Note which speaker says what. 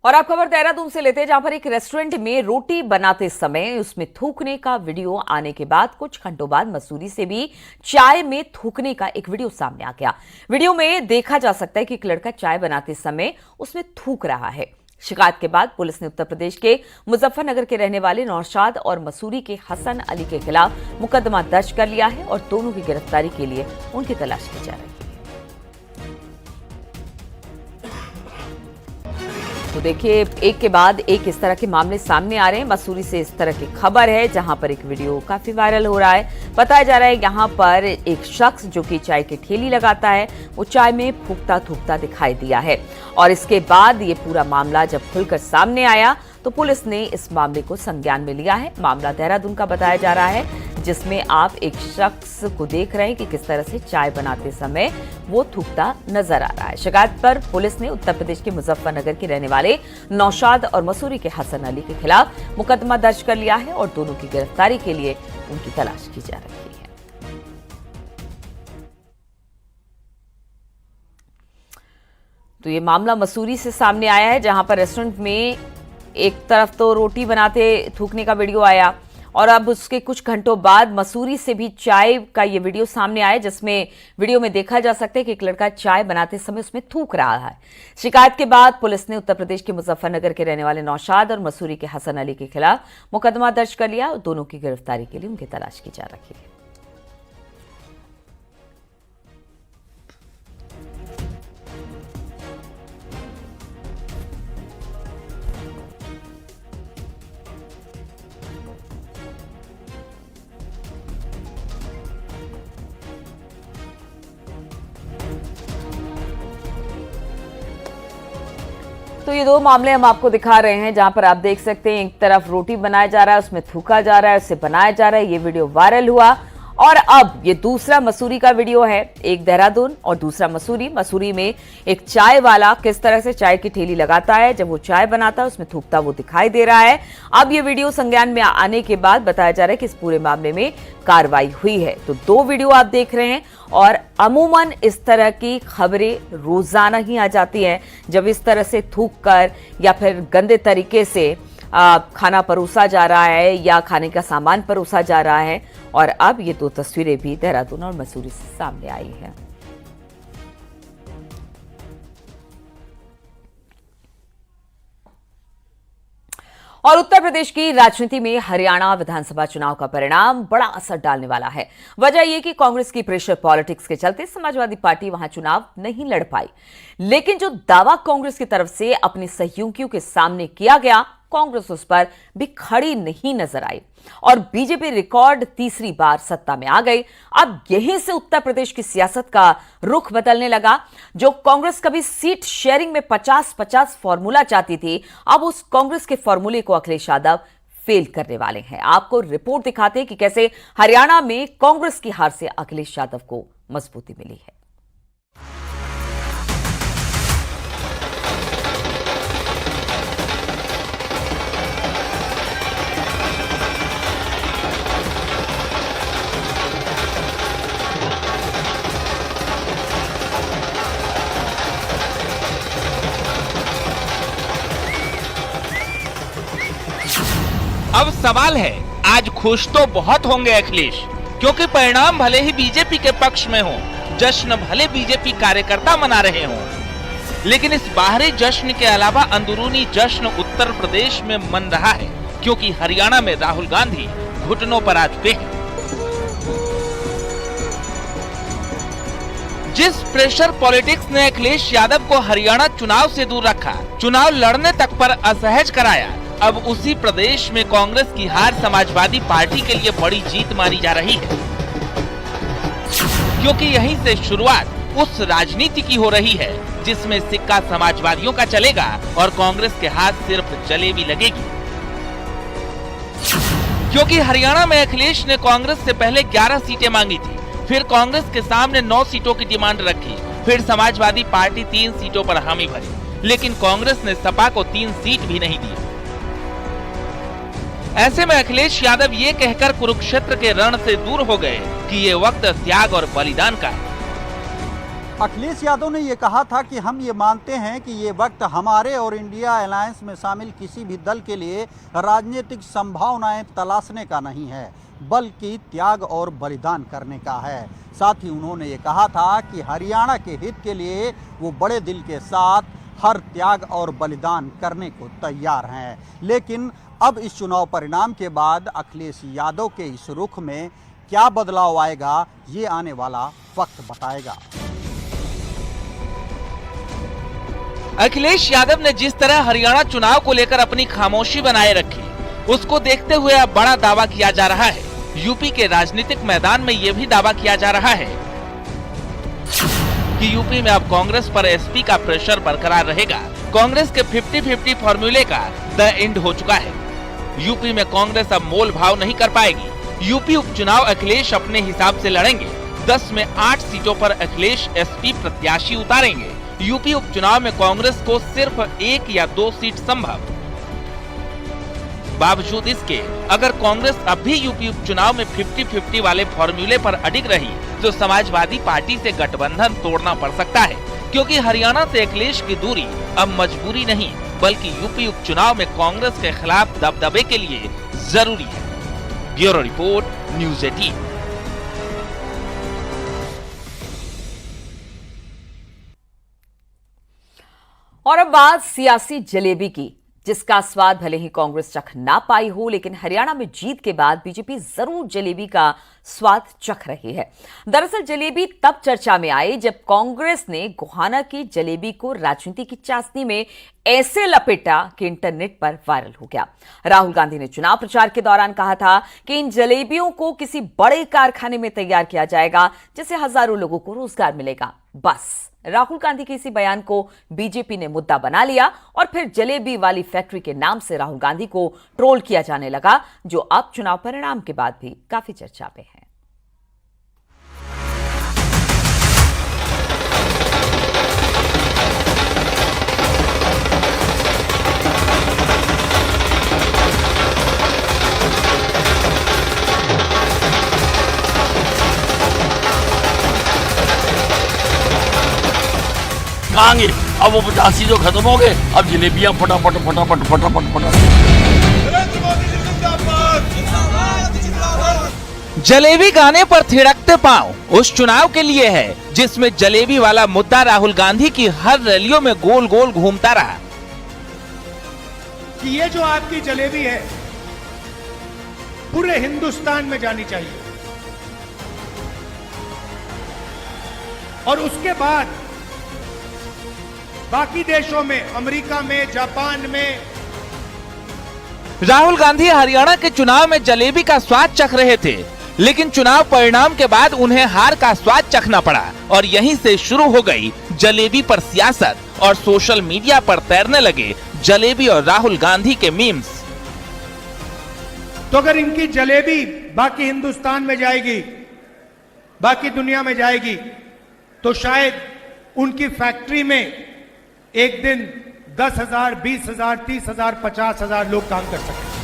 Speaker 1: और आप खबर देहरादून से लेते हैं, जहां पर एक रेस्टोरेंट में रोटी बनाते समय उसमें थूकने का वीडियो आने के बाद कुछ घंटों बाद मसूरी से भी चाय में थूकने का एक वीडियो सामने आ गया। वीडियो में देखा जा सकता है कि एक लड़का चाय बनाते समय उसमें थूक रहा है। शिकायत के बाद पुलिस ने उत्तर प्रदेश के मुजफ्फरनगर के रहने वाले नौशाद और मसूरी के हसन अली के खिलाफ मुकदमा दर्ज कर लिया है और दोनों की गिरफ्तारी के लिए उनकी तलाश की जा रही है। तो देखिए, एक के बाद एक इस तरह के मामले सामने आ रहे हैं। मसूरी से इस तरह की खबर है, जहां पर एक वीडियो काफी वायरल हो रहा है। बताया जा रहा है यहां पर एक शख्स जो कि चाय की ठेली लगाता है, वो चाय में फूंकता थूकता दिखाई दिया है। और इसके बाद ये पूरा मामला जब खुलकर सामने आया तो पुलिस ने इस मामले को संज्ञान में लिया है। मामला देहरादून का बताया जा रहा है, जिसमें आप एक शख्स को देख रहे हैं कि किस तरह से चाय बनाते समय वो थूकता नजर आ रहा है। शिकायत पर पुलिस ने उत्तर प्रदेश के मुजफ्फरनगर के रहने वाले नौशाद और मसूरी के हसन अली के खिलाफ मुकदमा दर्ज कर लिया है और दोनों की गिरफ्तारी के लिए उनकी तलाश की जा रही है। तो ये मामला मसूरी से सामने आया है, जहां पर रेस्टोरेंट में एक तरफ तो रोटी बनाते थूकने का वीडियो आया और अब उसके कुछ घंटों बाद मसूरी से भी चाय का ये वीडियो सामने आया, जिसमें वीडियो में देखा जा सकता है कि एक लड़का चाय बनाते समय उसमें थूक रहा है। शिकायत के बाद पुलिस ने उत्तर प्रदेश के मुजफ्फरनगर के रहने वाले नौशाद और मसूरी के हसन अली के खिलाफ मुकदमा दर्ज कर लिया और दोनों की गिरफ्तारी के लिए उनकी तलाश की जा रही है। तो ये दो मामले हम आपको दिखा रहे हैं, जहां पर आप देख सकते हैं एक तरफ रोटी बनाया जा रहा है, उसमें थूका जा रहा है, उससे बनाया जा रहा है। ये वीडियो वायरल हुआ और अब ये दूसरा मसूरी का वीडियो है, एक देहरादून और दूसरा मसूरी। मसूरी में एक चाय वाला किस तरह से चाय की ठेली लगाता है, जब वो चाय बनाता है उसमें थूकता वो दिखाई दे रहा है। अब ये वीडियो संज्ञान में आने के बाद बताया जा रहा है कि इस पूरे मामले में कार्रवाई हुई है। तो दो वीडियो आप देख रहे हैं और अमूमन इस तरह की खबरें रोजाना ही आ जाती हैं, जब इस तरह से थूक कर या फिर गंदे तरीके से खाना परोसा जा रहा है या खाने का सामान परोसा जा रहा है। और अब ये दो तस्वीरें भी देहरादून और मसूरी से सामने आई हैं। और उत्तर प्रदेश की राजनीति में हरियाणा विधानसभा चुनाव का परिणाम बड़ा असर डालने वाला है। वजह यह कि कांग्रेस की प्रेशर पॉलिटिक्स के चलते समाजवादी पार्टी वहां चुनाव नहीं लड़ पाई, लेकिन जो दावा कांग्रेस की तरफ से अपने सहयोगियों के सामने किया गया, कांग्रेस उस पर भी खड़ी नहीं नजर आई और बीजेपी रिकॉर्ड तीसरी बार सत्ता में आ गई। अब यहीं से उत्तर प्रदेश की सियासत का रुख बदलने लगा। जो कांग्रेस कभी सीट शेयरिंग में 50-50 फॉर्मूला चाहती थी, अब उस कांग्रेस के फॉर्मूले को अखिलेश यादव फेल करने वाले हैं। आपको रिपोर्ट दिखाते हैं कि कैसे हरियाणा में कांग्रेस की हार से अखिलेश यादव को मजबूती मिली है।
Speaker 2: अब सवाल है, आज खुश तो बहुत होंगे अखिलेश, क्योंकि परिणाम भले ही बीजेपी के पक्ष में हो, जश्न भले बीजेपी कार्यकर्ता मना रहे हों, लेकिन इस बाहरी जश्न के अलावा अंदरूनी जश्न उत्तर प्रदेश में मन रहा है, क्योंकि हरियाणा में राहुल गांधी घुटनों पर आज पे हैं। जिस प्रेशर पॉलिटिक्स ने अखिलेश यादव को हरियाणा चुनाव से दूर रखा, चुनाव लड़ने तक पर असहज कराया, अब उसी प्रदेश में कांग्रेस की हार समाजवादी पार्टी के लिए बड़ी जीत मानी जा रही है, क्योंकि यहीं से शुरुआत उस राजनीति की हो रही है जिसमें सिक्का समाजवादियों का चलेगा और कांग्रेस के हाथ सिर्फ जलेबी लगेगी। क्योंकि हरियाणा में अखिलेश ने कांग्रेस से पहले 11 सीटें मांगी थी, फिर कांग्रेस के सामने 9 सीटों की डिमांड रखी, फिर समाजवादी पार्टी 3 सीटों पर हामी भरी, लेकिन कांग्रेस ने सपा को 3 सीट भी नहीं दी। ऐसे में अखिलेश यादव ये कहकर कुरुक्षेत्र के रण से दूर हो गए कि ये वक्त त्याग और बलिदान का है।
Speaker 3: अखिलेश यादव ने ये कहा था कि हम ये मानते हैं कि ये वक्त हमारे और इंडिया अलायंस में शामिल किसी भी दल के लिए राजनीतिक संभावनाएं तलाशने का नहीं है, बल्कि त्याग और बलिदान करने का है। साथ ही उन्होंने ये कहा था कि हरियाणा के हित के लिए वो बड़े दिल के साथ हर त्याग और बलिदान करने को तैयार हैं। लेकिन अब इस चुनाव परिणाम के बाद अखिलेश यादव के इस रुख में क्या बदलाव आएगा, ये आने वाला वक्त बताएगा।
Speaker 2: अखिलेश यादव ने जिस तरह हरियाणा चुनाव को लेकर अपनी खामोशी बनाए रखी, उसको देखते हुए अब बड़ा दावा किया जा रहा है। यूपी के राजनीतिक मैदान में यह भी दावा किया जा रहा है कि यूपी में अब कांग्रेस पर एसपी का प्रेशर बरकरार रहेगा। कांग्रेस के 50-50 फॉर्मूले का द एंड हो चुका है। यूपी में कांग्रेस अब मोल भाव नहीं कर पाएगी। यूपी उपचुनाव अखिलेश अपने हिसाब से लड़ेंगे। 10 में 8 सीटों पर अखिलेश एसपी प्रत्याशी उतारेंगे। यूपी उपचुनाव में कांग्रेस को सिर्फ 1 या 2 सीट संभव। बावजूद इसके अगर कांग्रेस अब भी यूपी उपचुनाव में 50-50 वाले फॉर्मूले पर अडिग रही तो समाजवादी पार्टी से गठबंधन तोड़ना पड़ सकता है, क्योंकि हरियाणा से अखिलेश की दूरी अब मजबूरी नहीं बल्कि यूपी उपचुनाव में कांग्रेस के खिलाफ दबदबे के लिए जरूरी है। Bureau report, news 18।
Speaker 1: और अब बात सियासी जलेबी की, जिसका स्वाद भले ही कांग्रेस चख ना पाई हो, लेकिन हरियाणा में जीत के बाद बीजेपी जरूर जलेबी का स्वाद चख रही है। दरअसल जलेबी तब चर्चा में आई जब कांग्रेस ने गोहाना की जलेबी को राजनीति की चाशनी में ऐसे लपेटा कि इंटरनेट पर वायरल हो गया। राहुल गांधी ने चुनाव प्रचार के दौरान कहा था कि इन जलेबियों को किसी बड़े कारखाने में तैयार किया जाएगा जिससे हजारों लोगों को रोजगार मिलेगा। बस राहुल गांधी के इसी बयान को बीजेपी ने मुद्दा बना लिया और फिर जलेबी वाली फैक्ट्री के नाम से राहुल गांधी को ट्रोल किया जाने लगा, जो अब चुनाव परिणाम के बाद भी काफी चर्चा में है।
Speaker 4: खाएंगे अब वो 85 जो खत्म हो गए, अब जलेबियां फटाफट फटाफट फटाफट फटाफट।
Speaker 2: जलेबी गाने पर थिड़कते पांव उस चुनाव के लिए है जिसमें जलेबी वाला मुद्दा राहुल गांधी की हर रैलियों में गोल गोल घूमता रहा।
Speaker 5: कि ये जो आपकी जलेबी है पूरे हिंदुस्तान में जानी चाहिए और उसके बाद बाकी देशों में, अमेरिका में, जापान में।
Speaker 2: राहुल गांधी हरियाणा के चुनाव में जलेबी का स्वाद चख रहे थे, लेकिन चुनाव परिणाम के बाद उन्हें हार का स्वाद चखना पड़ा और यहीं से शुरू हो गई जलेबी पर सियासत और सोशल मीडिया पर तैरने लगे जलेबी और राहुल गांधी के मीम्स।
Speaker 5: तो अगर इनकी जलेबी बाकी हिंदुस्तान में जाएगी, बाकी दुनिया में जाएगी, तो शायद उनकी फैक्ट्री में एक दिन 10,000, 20,000, 30,000, 50,000 लोग काम कर सकते हैं।